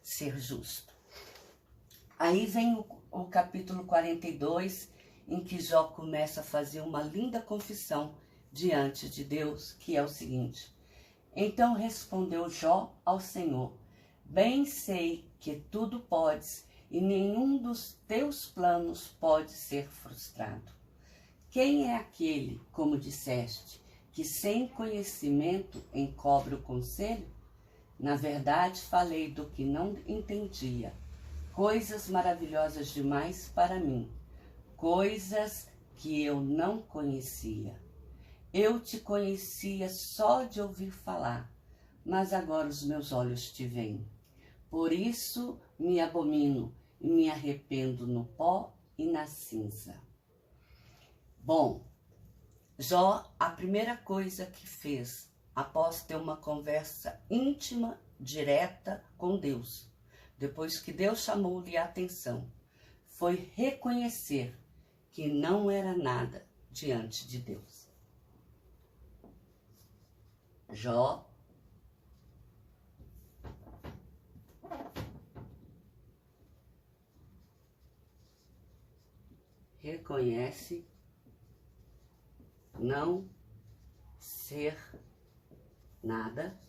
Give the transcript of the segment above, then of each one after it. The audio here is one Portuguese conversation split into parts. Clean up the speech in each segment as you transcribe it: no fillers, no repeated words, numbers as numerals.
ser justo. Aí vem o capítulo 42, em que Jó começa a fazer uma linda confissão diante de Deus, que é o seguinte: então respondeu Jó ao Senhor: bem sei que tudo podes, e nenhum dos teus planos pode ser frustrado. Quem é aquele, como disseste, que sem conhecimento encobre o conselho? Na verdade, falei do que não entendia, coisas maravilhosas demais para mim, coisas que eu não conhecia. Eu te conhecia só de ouvir falar, mas agora os meus olhos te veem. Por isso me abomino e me arrependo no pó e na cinza. Bom, Jó, a primeira coisa que fez, após ter uma conversa íntima, direta com Deus, depois que Deus chamou-lhe a atenção, foi reconhecer que não era nada diante de Deus. Jó reconhece não ser nada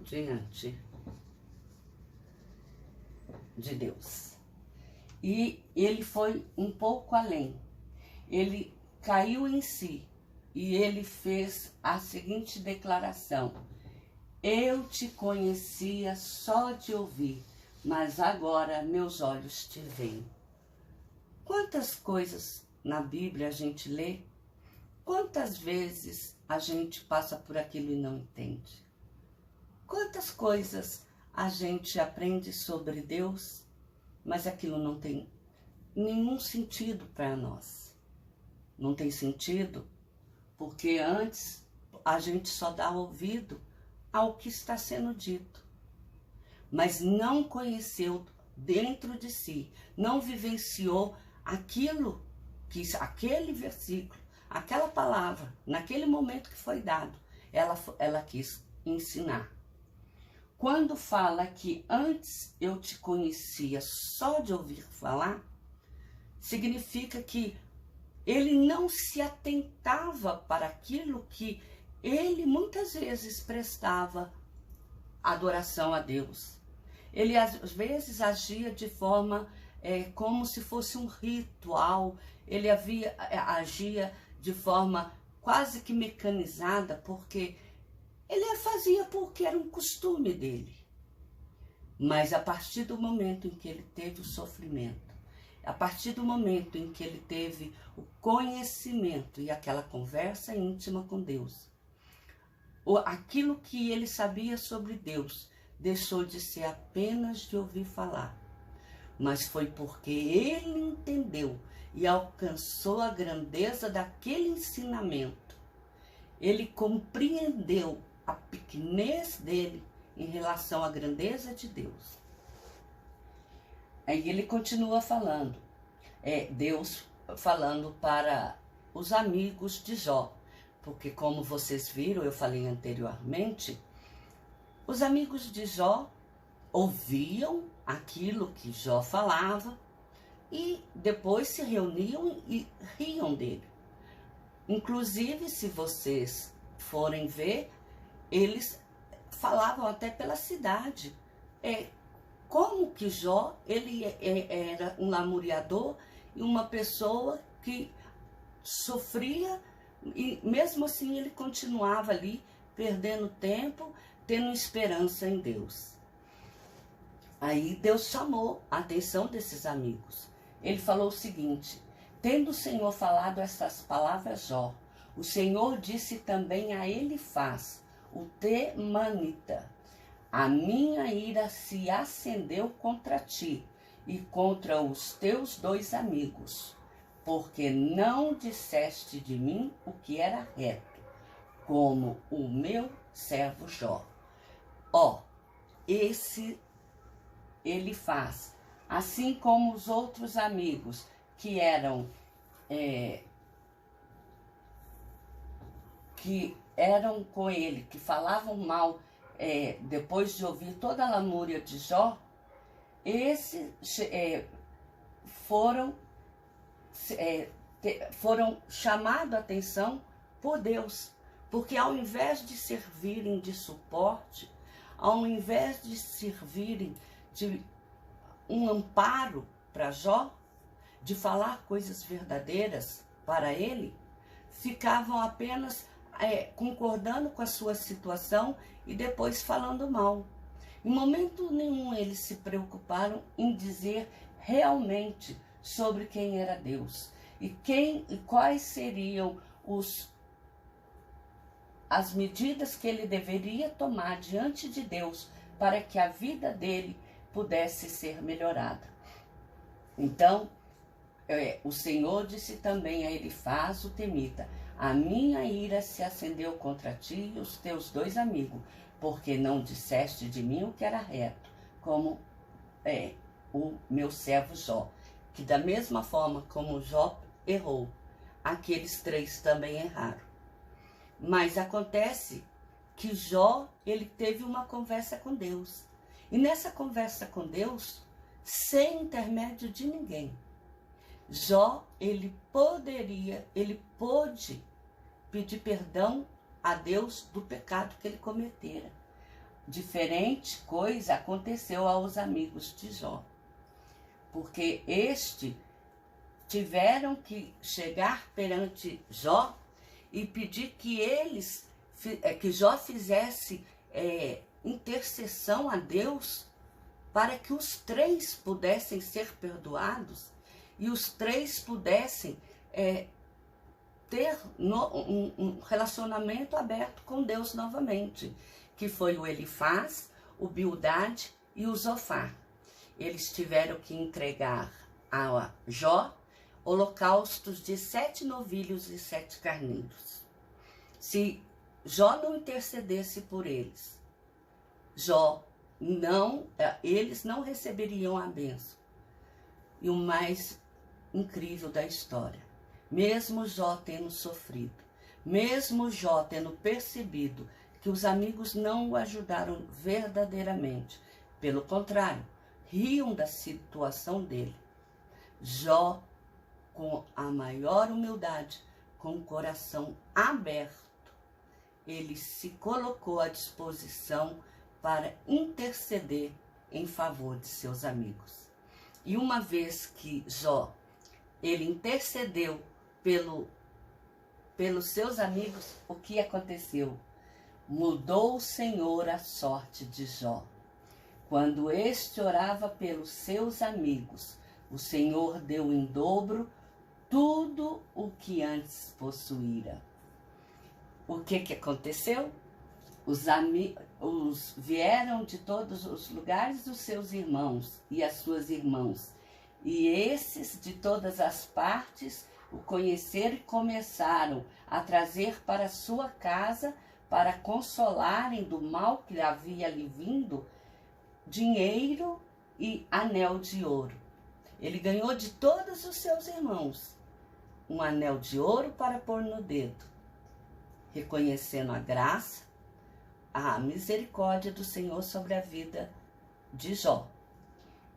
diante de Deus. E ele foi um pouco além. Ele caiu em si e ele fez a seguinte declaração: eu te conhecia só de ouvir, mas agora meus olhos te veem. Quantas coisas na Bíblia a gente lê? Quantas vezes a gente passa por aquilo e não entende? Quantas coisas a gente aprende sobre Deus, mas aquilo não tem nenhum sentido para nós. Não tem sentido porque antes a gente só dá ouvido ao que está sendo dito, mas não conheceu dentro de si, não vivenciou aquilo que aquele versículo, aquela palavra, naquele momento que foi dado, ela quis ensinar. Quando fala que antes eu te conhecia só de ouvir falar, significa que ele não se atentava para aquilo que ele muitas vezes prestava adoração a Deus. Ele às vezes agia de forma como se fosse um ritual, ele agia de forma quase que mecanizada, porque ele fazia porque era um costume dele. Mas a partir do momento em que ele teve o sofrimento, a partir do momento em que ele teve o conhecimento e aquela conversa íntima com Deus, aquilo que ele sabia sobre Deus deixou de ser apenas de ouvir falar, mas foi porque ele entendeu e alcançou a grandeza daquele ensinamento. Ele compreendeu a pequenez dele em relação à grandeza de Deus. Aí ele continua falando, Deus falando para os amigos de Jó, porque como vocês viram, eu falei anteriormente, os amigos de Jó ouviam aquilo que Jó falava e depois se reuniam e riam dele. Inclusive, se vocês forem ver, eles falavam até pela cidade. Como que Jó, ele era um lamuriador e uma pessoa que sofria, e mesmo assim ele continuava ali, perdendo tempo, tendo esperança em Deus. Aí Deus chamou a atenção desses amigos. Ele falou o seguinte: tendo o Senhor falado essas palavras, Jó, o Senhor disse também a Elifaz, o Temanita: a minha ira se acendeu contra ti e contra os teus 2 amigos, porque não disseste de mim o que era reto, como o meu servo Jó. Esse Elifaz, assim como os outros amigos que eram que eram com ele, que falavam mal, depois de ouvir toda a lamúria de Jó, foram chamados a atenção por Deus, porque ao invés de servirem de suporte, ao invés de servirem de um amparo para Jó, de falar coisas verdadeiras para ele, ficavam apenas concordando com a sua situação e depois falando mal. Em momento nenhum eles se preocuparam em dizer realmente sobre quem era Deus e quais seriam as medidas que ele deveria tomar diante de Deus para que a vida dele pudesse ser melhorada. Então, o Senhor disse também a Elifaz o temita: a minha ira se acendeu contra ti e os teus 2 amigos, porque não disseste de mim o que era reto, como o meu servo Jó, que da mesma forma como Jó errou, aqueles 3 também erraram. Mas acontece que Jó, ele teve uma conversa com Deus. E nessa conversa com Deus, sem intermédio de ninguém, Jó, ele pôde pedir perdão a Deus do pecado que ele cometera. Diferente coisa aconteceu aos amigos de Jó, porque tiveram que chegar perante Jó e pedir que Jó fizesse intercessão a Deus para que os 3 pudessem ser perdoados e os 3 pudessem ter um relacionamento aberto com Deus novamente, que foi o Elifaz, o Bildade e o Zofar. Eles tiveram que entregar a Jó holocaustos de 7 novilhos e 7 carneiros. Se Jó não intercedesse por eles, eles não receberiam a bênção. E o mais incrível da história, mesmo Jó tendo sofrido, mesmo Jó tendo percebido que os amigos não o ajudaram verdadeiramente, pelo contrário, riam da situação dele, Jó, com a maior humildade, com o coração aberto, ele se colocou à disposição para interceder em favor de seus amigos. E uma vez que Jó, ele intercedeu pelos seus amigos, o que aconteceu? Mudou o Senhor a sorte de Jó. Quando este orava pelos seus amigos, o Senhor deu em dobro tudo o que antes possuíra. O que aconteceu? Vieram de todos os lugares os seus irmãos e as suas irmãs, e esses de todas as partes o conheceram e começaram a trazer para sua casa, para consolarem do mal que havia lhe vindo, dinheiro e anel de ouro. Ele ganhou de todos os seus irmãos um anel de ouro para pôr no dedo, reconhecendo a graça, a misericórdia do Senhor sobre a vida de Jó.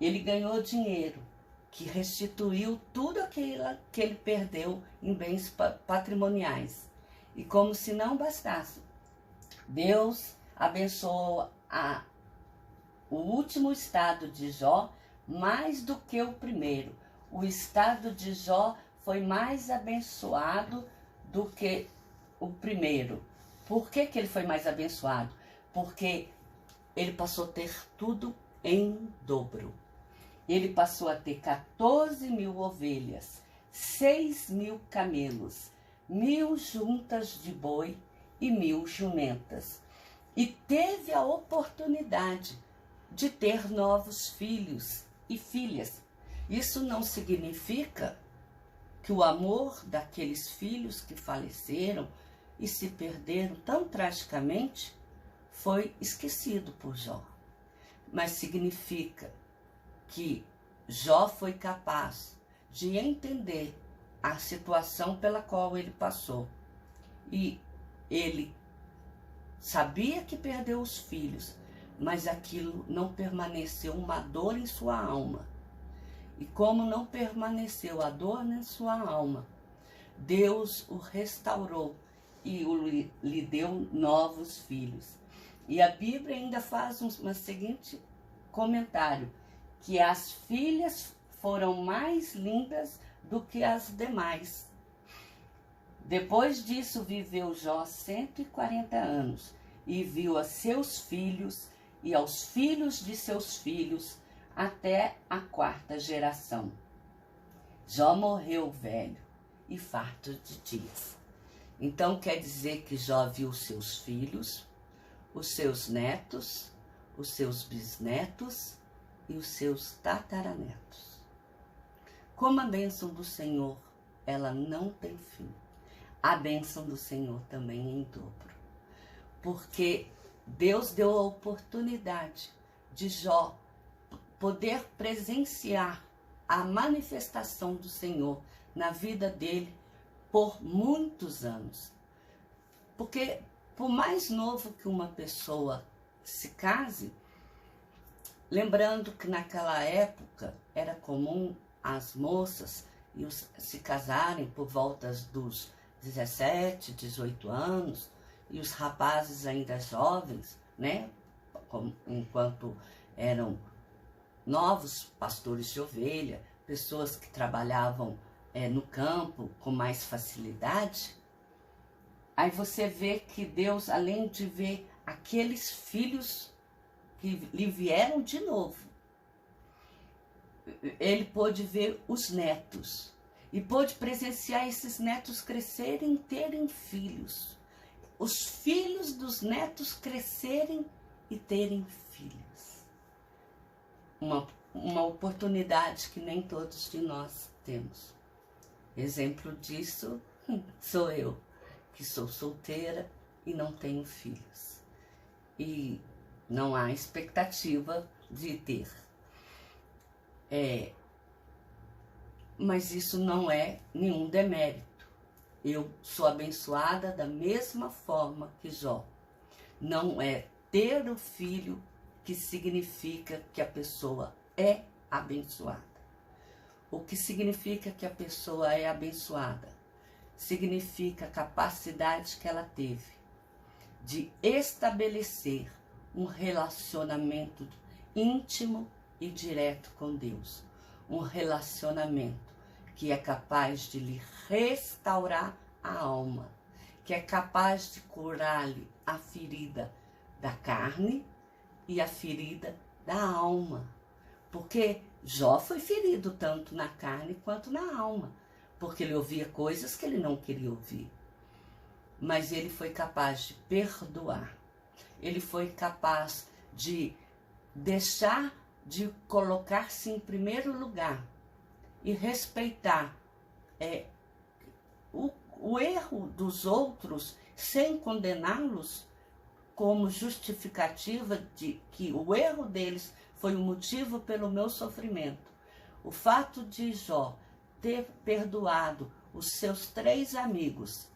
Ele ganhou dinheiro, que restituiu tudo aquilo que ele perdeu em bens patrimoniais. E como se não bastasse, Deus abençoou o último estado de Jó mais do que o primeiro. O estado de Jó foi mais abençoado do que o primeiro. Por que ele foi mais abençoado? Porque ele passou a ter tudo em dobro. Ele passou a ter 14.000 ovelhas, 6.000 camelos, 1.000 juntas de boi e 1.000 jumentas. E teve a oportunidade de ter novos filhos e filhas. Isso não significa que o amor daqueles filhos que faleceram e se perderam tão tragicamente foi esquecido por Jó. Mas significa que Jó foi capaz de entender a situação pela qual ele passou. E ele sabia que perdeu os filhos, mas aquilo não permaneceu uma dor em sua alma. E como não permaneceu a dor em sua alma, Deus o restaurou e lhe deu novos filhos. E a Bíblia ainda faz um seguinte comentário, que as filhas foram mais lindas do que as demais. Depois disso viveu Jó 140 anos e viu a seus filhos e aos filhos de seus filhos até a 4ª geração. Jó morreu velho e farto de dias. Então quer dizer que Jó viu seus filhos, os seus netos, os seus bisnetos e os seus tataranetos. Como a bênção do Senhor, ela não tem fim. A bênção do Senhor também é em dobro. Porque Deus deu a oportunidade de Jó poder presenciar a manifestação do Senhor na vida dele por muitos anos. Porque por mais novo que uma pessoa se case, lembrando que naquela época era comum as moças se casarem por volta dos 17, 18 anos, e os rapazes ainda jovens, né, enquanto eram novos pastores de ovelha, pessoas que trabalhavam no campo com mais facilidade. Aí você vê que Deus, além de ver aqueles filhos que lhe vieram de novo, ele pôde ver os netos e pôde presenciar esses netos crescerem e terem filhos. Os filhos dos netos crescerem e terem filhos. Uma oportunidade que nem todos de nós temos. Exemplo disso sou eu, que sou solteira e não tenho filhos. E não há expectativa de ter. Mas isso não é nenhum demérito. Eu sou abençoada da mesma forma que Jó. Não é ter o filho que significa que a pessoa é abençoada. O que significa que a pessoa é abençoada? Significa a capacidade que ela teve de estabelecer um relacionamento íntimo e direto com Deus. Um relacionamento que é capaz de lhe restaurar a alma, que é capaz de curar-lhe a ferida da carne e a ferida da alma. Porque Jó foi ferido tanto na carne quanto na alma, porque ele ouvia coisas que ele não queria ouvir. Mas ele foi capaz de perdoar. Ele foi capaz de deixar de colocar-se em primeiro lugar e respeitar o erro dos outros sem condená-los como justificativa de que o erro deles foi o motivo pelo meu sofrimento. O fato de Jó ter perdoado os seus 3 amigos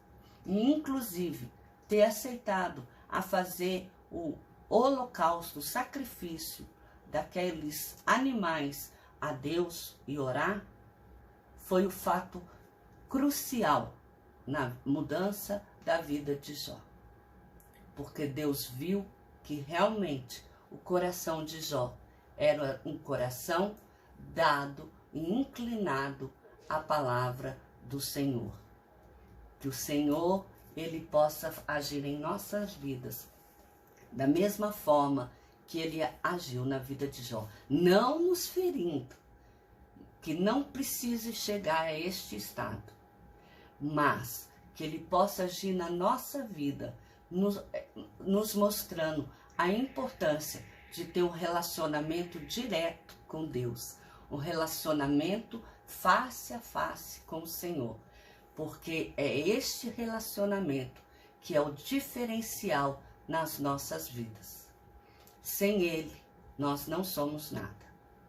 e inclusive ter aceitado a fazer o holocausto, o sacrifício daqueles animais a Deus e orar, foi o fato crucial na mudança da vida de Jó. Porque Deus viu que realmente o coração de Jó era um coração dado e inclinado à palavra do Senhor. Que o Senhor, ele possa agir em nossas vidas da mesma forma que ele agiu na vida de Jó, não nos ferindo, que não precise chegar a este estado, mas que ele possa agir na nossa vida, nos mostrando a importância de ter um relacionamento direto com Deus, um relacionamento face a face com o Senhor, porque é este relacionamento que é o diferencial nas nossas vidas. Sem ele, nós não somos nada.